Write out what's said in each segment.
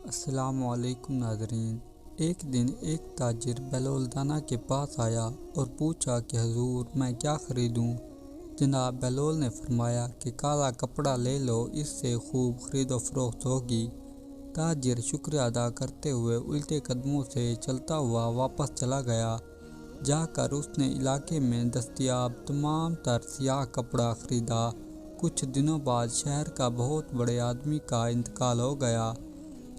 السلام علیکم ناظرین۔ ایک دن ایک تاجر بلولدانہ کے پاس آیا اور پوچھا کہ حضور میں کیا خریدوں؟ جناب بلول نے فرمایا کہ کالا کپڑا لے لو، اس سے خوب خرید و فروخت ہوگی۔ تاجر شکریہ ادا کرتے ہوئے الٹے قدموں سے چلتا ہوا واپس چلا گیا۔ جا کر اس نے علاقے میں دستیاب تمام تر سیاہ کپڑا خریدا۔ کچھ دنوں بعد شہر کا بہت بڑے آدمی کا انتقال ہو گیا۔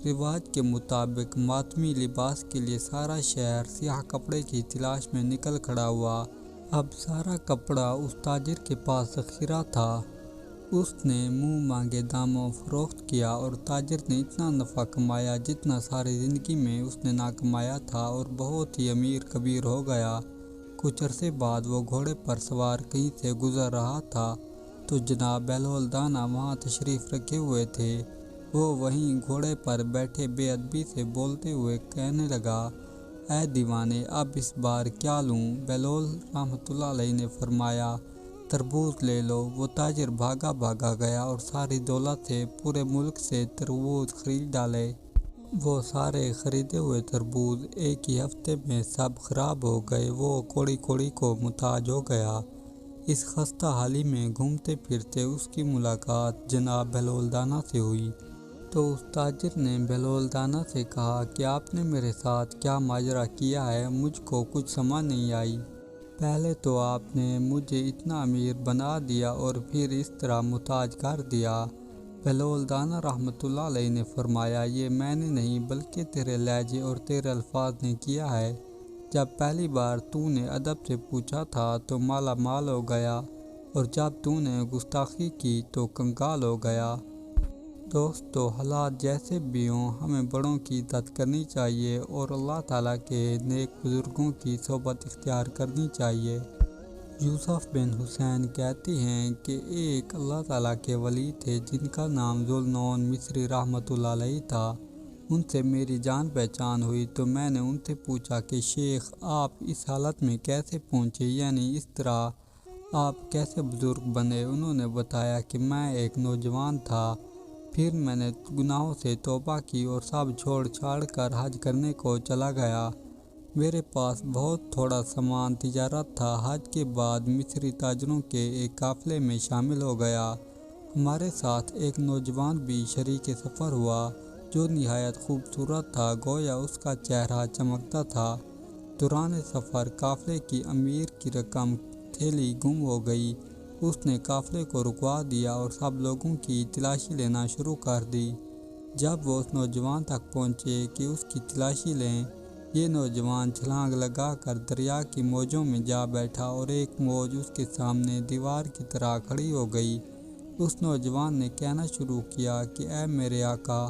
رواج کے مطابق ماتمی لباس کے لیے سارا شہر سیاہ کپڑے کی تلاش میں نکل کھڑا ہوا۔ اب سارا کپڑا اس تاجر کے پاس ذخیرہ تھا۔ اس نے منہ مانگے داموں فروخت کیا اور تاجر نے اتنا نفع کمایا جتنا ساری زندگی میں اس نے نہ کمایا تھا، اور بہت ہی امیر کبیر ہو گیا۔ کچھ عرصے بعد وہ گھوڑے پر سوار کہیں سے گزر رہا تھا تو جناب بلولدانہ وہاں تشریف رکھے ہوئے تھے۔ وہ وہیں گھوڑے پر بیٹھے بے ادبی سے بولتے ہوئے کہنے لگا، اے دیوانے، اب اس بار کیا لوں؟ بلول رحمۃ اللہ علیہ نے فرمایا، تربوز لے لو۔ وہ تاجر بھاگا گیا اور ساری دولت سے پورے ملک سے تربوز خرید ڈالے۔ وہ سارے خریدے ہوئے تربوز ایک ہی ہفتے میں سب خراب ہو گئے۔ وہ کوڑی کوڑی کو محتاج ہو گیا۔ اس خستہ حالی میں گھومتے پھرتے اس کی ملاقات جناب بلولدانہ سے ہوئی۔ تو اس تاجر نے بلولدانہ سے کہا کہ آپ نے میرے ساتھ کیا ماجرا کیا ہے، مجھ کو کچھ سمجھ نہیں آئی۔ پہلے تو آپ نے مجھے اتنا امیر بنا دیا اور پھر اس طرح محتاج کر دیا۔ بلولدانہ رحمۃ اللہ علیہ نے فرمایا، یہ میں نے نہیں بلکہ تیرے لہجے اور تیرے الفاظ نے کیا ہے۔ جب پہلی بار تو نے ادب سے پوچھا تھا تو مالا مال ہو گیا، اور جب تو نے گستاخی کی تو کنگال ہو گیا۔ دوستو، حالات جیسے بھی ہوں، ہمیں بڑوں کی عزت کرنی چاہیے اور اللہ تعالیٰ کے نیک بزرگوں کی صحبت اختیار کرنی چاہیے۔ یوسف بن حسین کہتے ہیں کہ ایک اللہ تعالیٰ کے ولی تھے جن کا نام ذو النون مصری رحمۃ اللہ علیہ تھا۔ ان سے میری جان پہچان ہوئی تو میں نے ان سے پوچھا کہ شیخ، آپ اس حالت میں کیسے پہنچے، یعنی اس طرح آپ کیسے بزرگ بنے؟ انہوں نے بتایا کہ میں ایک نوجوان تھا، پھر میں نے گناہوں سے توبہ کی اور سب چھوڑ چھاڑ کر حج کرنے کو چلا گیا۔ میرے پاس بہت تھوڑا سامان تجارت تھا۔ حج کے بعد مصری تاجروں کے ایک قافلے میں شامل ہو گیا۔ ہمارے ساتھ ایک نوجوان بھی شریک سفر ہوا جو نہایت خوبصورت تھا، گویا اس کا چہرہ چمکتا تھا۔ دوران سفر قافلے کی امیر کی رقم تھیلی گم ہو گئی۔ اس نے قافلے کو رکوا دیا اور سب لوگوں کی تلاشی لینا شروع کر دی۔ جب وہ اس نوجوان تک پہنچے کہ اس کی تلاشی لیں، یہ نوجوان چھلانگ لگا کر دریا کی موجوں میں جا بیٹھا اور ایک موج اس کے سامنے دیوار کی طرح کھڑی ہو گئی۔ اس نوجوان نے کہنا شروع کیا کہ اے میرے آقا،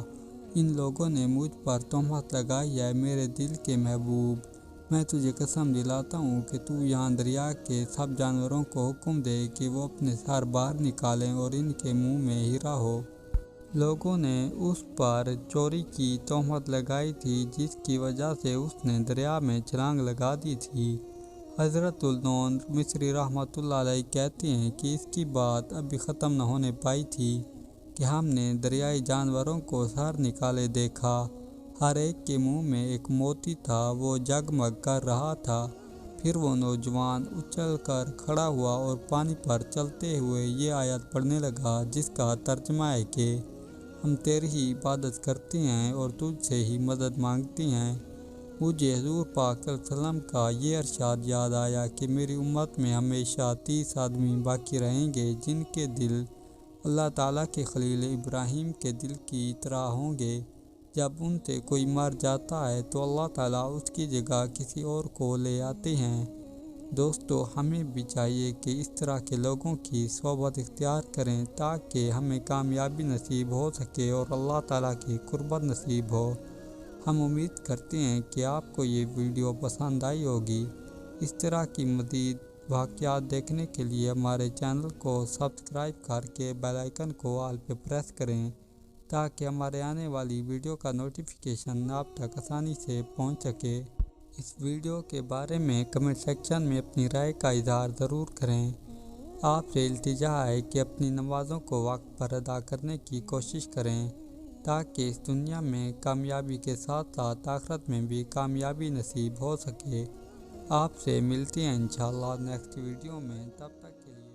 ان لوگوں نے مجھ پر تہمت لگائی ہے۔ میرے دل کے محبوب، میں تجھے قسم دلاتا ہوں کہ تو یہاں دریا کے سب جانوروں کو حکم دے کہ وہ اپنے سر باہر نکالیں اور ان کے منہ میں ہیرا ہو۔ لوگوں نے اس پر چوری کی تہمت لگائی تھی، جس کی وجہ سے اس نے دریا میں چھلانگ لگا دی تھی۔ حضرت ذو النون مصری رحمۃ اللہ علیہ کہتے ہیں کہ اس کی بات ابھی ختم نہ ہونے پائی تھی کہ ہم نے دریائی جانوروں کو سر نکالے دیکھا۔ ہر ایک کے منہ میں ایک موتی تھا، وہ جگمگ کر رہا تھا۔ پھر وہ نوجوان اچھل کر کھڑا ہوا اور پانی پر چلتے ہوئے یہ آیت پڑھنے لگا، جس کا ترجمہ ہے کہ ہم تیری ہی عبادت کرتے ہیں اور تجھ سے ہی مدد مانگتے ہیں۔ مجھے حضور پاک صلی اللہ علیہ وسلم کا یہ ارشاد یاد آیا کہ میری امت میں ہمیشہ 30 آدمی باقی رہیں گے جن کے دل اللہ تعالیٰ کے خلیل ابراہیم کے دل کی طرح ہوں گے۔ جب ان سے کوئی مر جاتا ہے تو اللہ تعالیٰ اس کی جگہ کسی اور کو لے آتے ہیں۔ دوستو، ہمیں بھی چاہیے کہ اس طرح کے لوگوں کی صحبت اختیار کریں تاکہ ہمیں کامیابی نصیب ہو سکے اور اللہ تعالیٰ کی قربت نصیب ہو۔ ہم امید کرتے ہیں کہ آپ کو یہ ویڈیو پسند آئی ہوگی۔ اس طرح کی مزید واقعات دیکھنے کے لیے ہمارے چینل کو سبسکرائب کر کے بیل آئیکن کو آل پہ پریس کریں تاکہ ہمارے آنے والی ویڈیو کا نوٹیفیکیشن آپ تک آسانی سے پہنچ سکے۔ اس ویڈیو کے بارے میں کمنٹ سیکشن میں اپنی رائے کا اظہار ضرور کریں۔ آپ سے التجا ہے کہ اپنی نمازوں کو وقت پر ادا کرنے کی کوشش کریں۔ تاکہ اس دنیا میں کامیابی کے ساتھ ساتھ آخرت میں بھی کامیابی نصیب ہو سکے۔ آپ سے ملتے ہیں انشاءاللہ نیکسٹ ویڈیو میں، تب تک کے لیے